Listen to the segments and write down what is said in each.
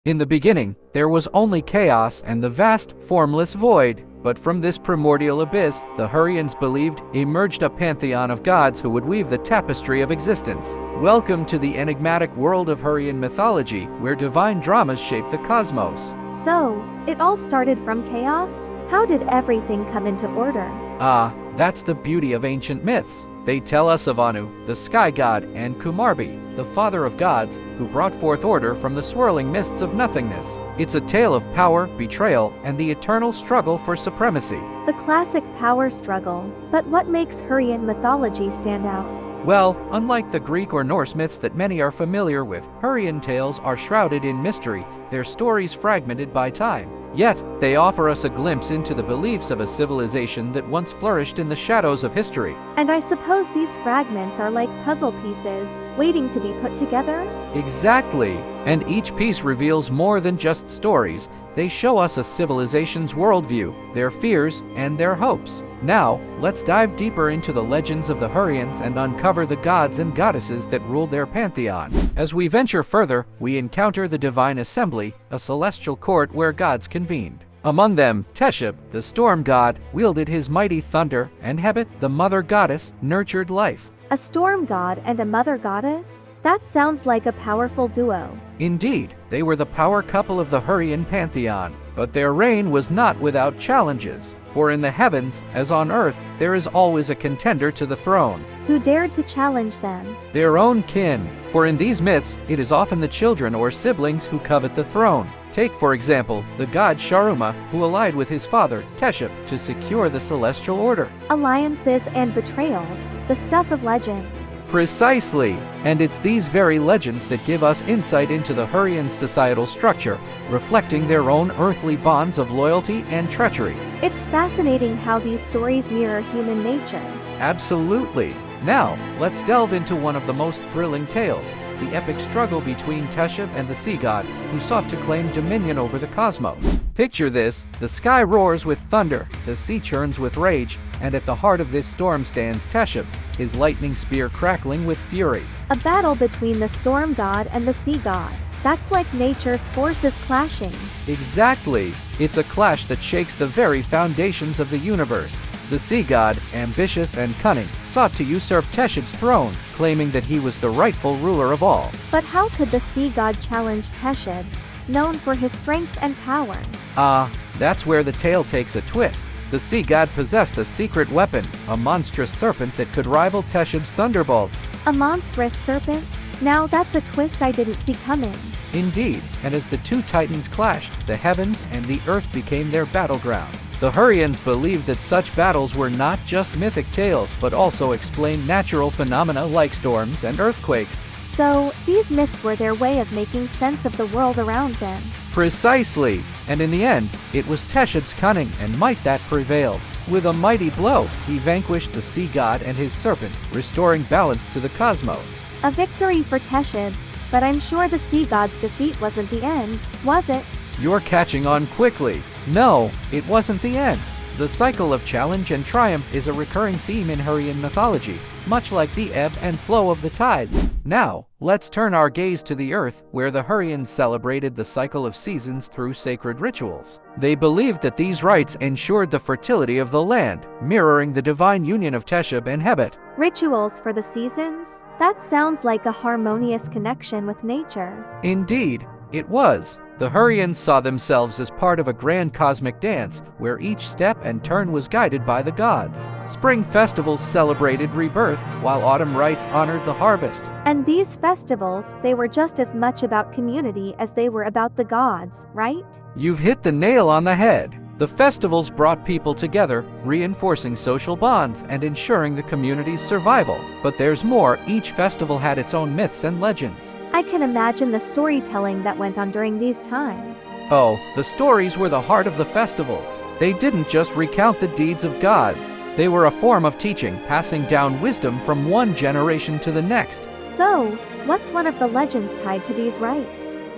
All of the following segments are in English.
In the beginning, there was only chaos and the vast, formless void. But from this primordial abyss, the Hurrians believed, emerged a pantheon of gods who would weave the tapestry of existence. Welcome to the enigmatic world of Hurrian mythology, where divine dramas shape the cosmos. So, it all started from chaos? How did everything come into order? That's the beauty of ancient myths. They tell us of Anu, the sky god, and Kumarbi, the father of gods, who brought forth order from the swirling mists of nothingness. It's a tale of power, betrayal, and the eternal struggle for supremacy. The classic power struggle. But what makes Hurrian mythology stand out? Well, unlike the Greek or Norse myths that many are familiar with, Hurrian tales are shrouded in mystery, their stories fragmented by time. Yet, they offer us a glimpse into the beliefs of a civilization that once flourished in the shadows of history. And I suppose these fragments are like puzzle pieces, waiting to be put together? Exactly! And each piece reveals more than just stories. They show us a civilization's worldview, their fears, and their hopes. Now, let's dive deeper into the legends of the Hurrians and uncover the gods and goddesses that ruled their pantheon. As we venture further, we encounter the Divine Assembly, a celestial court where gods convened. Among them, Teshub, the storm god, wielded his mighty thunder, and Hebet, the mother goddess, nurtured life. A storm god and a mother goddess? That sounds like a powerful duo. Indeed, they were the power couple of the Hurrian pantheon. But their reign was not without challenges. For in the heavens, as on earth, there is always a contender to the throne. Who dared to challenge them? Their own kin. For in these myths, it is often the children or siblings who covet the throne. Take, for example, the god Sharuma, who allied with his father, Teshub, to secure the celestial order. Alliances and betrayals, the stuff of legends. Precisely! And it's these very legends that give us insight into the Hurrian societal structure, reflecting their own earthly bonds of loyalty and treachery. It's fascinating how these stories mirror human nature. Absolutely! Now, let's delve into one of the most thrilling tales, the epic struggle between Teshub and the sea god, who sought to claim dominion over the cosmos. Picture this: the sky roars with thunder, the sea churns with rage, and at the heart of this storm stands Teshub, his lightning spear crackling with fury. A battle between the storm god and the sea god. That's like nature's forces clashing. Exactly! It's a clash that shakes the very foundations of the universe. The sea god, ambitious and cunning, sought to usurp Teshub's throne, claiming that he was the rightful ruler of all. But how could the sea god challenge Teshub, known for his strength and power? That's where the tale takes a twist. The sea god possessed a secret weapon, a monstrous serpent that could rival Teshub's thunderbolts. A monstrous serpent? Now that's a twist I didn't see coming. Indeed, and as the two titans clashed, the heavens and the earth became their battleground. The Hurrians believed that such battles were not just mythic tales, but also explained natural phenomena like storms and earthquakes. So, these myths were their way of making sense of the world around them. Precisely! And in the end, it was Teshub's cunning and might that prevailed. With a mighty blow, he vanquished the sea god and his serpent, restoring balance to the cosmos. A victory for Teshub, but I'm sure the sea god's defeat wasn't the end, was it? You're catching on quickly. No, it wasn't the end. The cycle of challenge and triumph is a recurring theme in Hurrian mythology, much like the ebb and flow of the tides. Now, let's turn our gaze to the earth, where the Hurrians celebrated the cycle of seasons through sacred rituals. They believed that these rites ensured the fertility of the land, mirroring the divine union of Teshub and Hebet. Rituals for the seasons? That sounds like a harmonious connection with nature. Indeed, it was. The Hurrians saw themselves as part of a grand cosmic dance, where each step and turn was guided by the gods. Spring festivals celebrated rebirth, while autumn rites honored the harvest. And these festivals, they were just as much about community as they were about the gods, right? You've hit the nail on the head. The festivals brought people together, reinforcing social bonds and ensuring the community's survival. But there's more. Each festival had its own myths and legends. I can imagine the storytelling that went on during these times. Oh, the stories were the heart of the festivals. They didn't just recount the deeds of gods. They were a form of teaching, passing down wisdom from one generation to the next. So, what's one of the legends tied to these rites?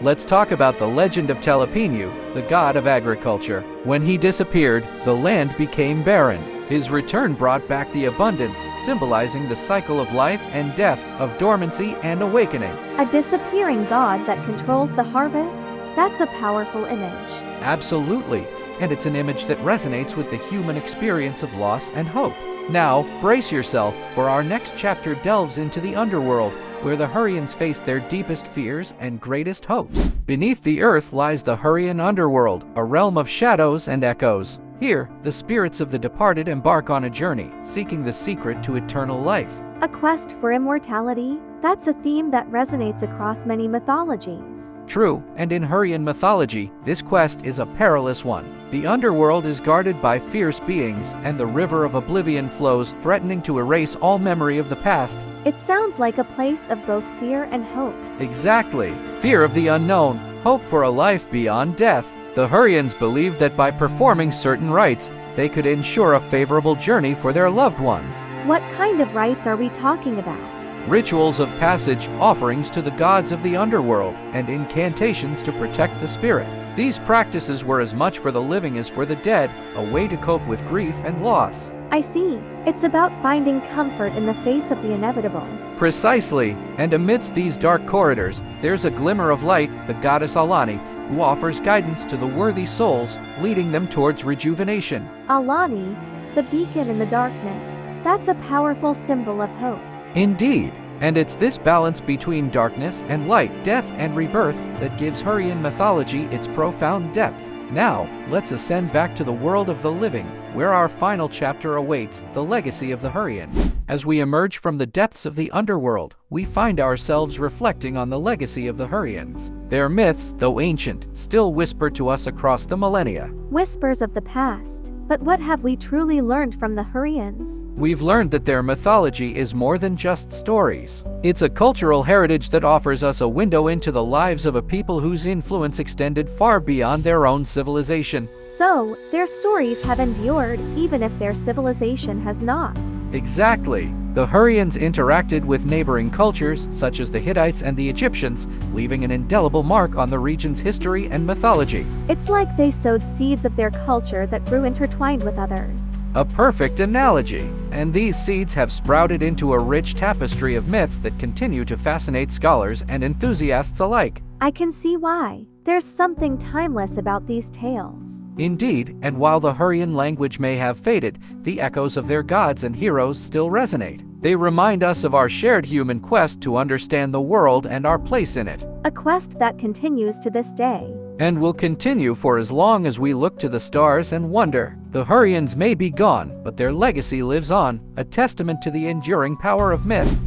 Let's talk about the legend of Telepinu, the god of agriculture. When he disappeared, the land became barren. His return brought back the abundance, symbolizing the cycle of life and death, of dormancy and awakening. A disappearing god that controls the harvest? That's a powerful image. Absolutely, and it's an image that resonates with the human experience of loss and hope. Now, brace yourself, for our next chapter delves into the underworld, where the Hurrians face their deepest fears and greatest hopes. Beneath the earth lies the Hurrian underworld, a realm of shadows and echoes. Here, the spirits of the departed embark on a journey, seeking the secret to eternal life. A quest for immortality? That's a theme that resonates across many mythologies. True, and in Hurrian mythology, this quest is a perilous one. The underworld is guarded by fierce beings, and the river of oblivion flows, threatening to erase all memory of the past. It sounds like a place of both fear and hope. Exactly. Fear of the unknown, hope for a life beyond death. The Hurrians believed that by performing certain rites, they could ensure a favorable journey for their loved ones. What kind of rites are we talking about? Rituals of passage, offerings to the gods of the underworld, and incantations to protect the spirit. These practices were as much for the living as for the dead, a way to cope with grief and loss. I see. It's about finding comfort in the face of the inevitable. Precisely, and amidst these dark corridors, there's a glimmer of light, the goddess Alani, who offers guidance to the worthy souls, leading them towards rejuvenation. Alani, the beacon in the darkness. That's a powerful symbol of hope. Indeed, and it's this balance between darkness and light, death and rebirth, that gives Hurrian mythology its profound depth. Now, let's ascend back to the world of the living, where our final chapter awaits, the legacy of the Hurrians. As we emerge from the depths of the underworld, we find ourselves reflecting on the legacy of the Hurrians. Their myths, though ancient, still whisper to us across the millennia. Whispers of the past. But what have we truly learned from the Hurrians? We've learned that their mythology is more than just stories. It's a cultural heritage that offers us a window into the lives of a people whose influence extended far beyond their own civilization. So, their stories have endured, even if their civilization has not. Exactly. The Hurrians interacted with neighboring cultures, such as the Hittites and the Egyptians, leaving an indelible mark on the region's history and mythology. It's like they sowed seeds of their culture that grew intertwined with others. A perfect analogy. And these seeds have sprouted into a rich tapestry of myths that continue to fascinate scholars and enthusiasts alike. I can see why. There's something timeless about these tales. Indeed, and while the Hurrian language may have faded, the echoes of their gods and heroes still resonate. They remind us of our shared human quest to understand the world and our place in it. A quest that continues to this day. And will continue for as long as we look to the stars and wonder. The Hurrians may be gone, but their legacy lives on, a testament to the enduring power of myth.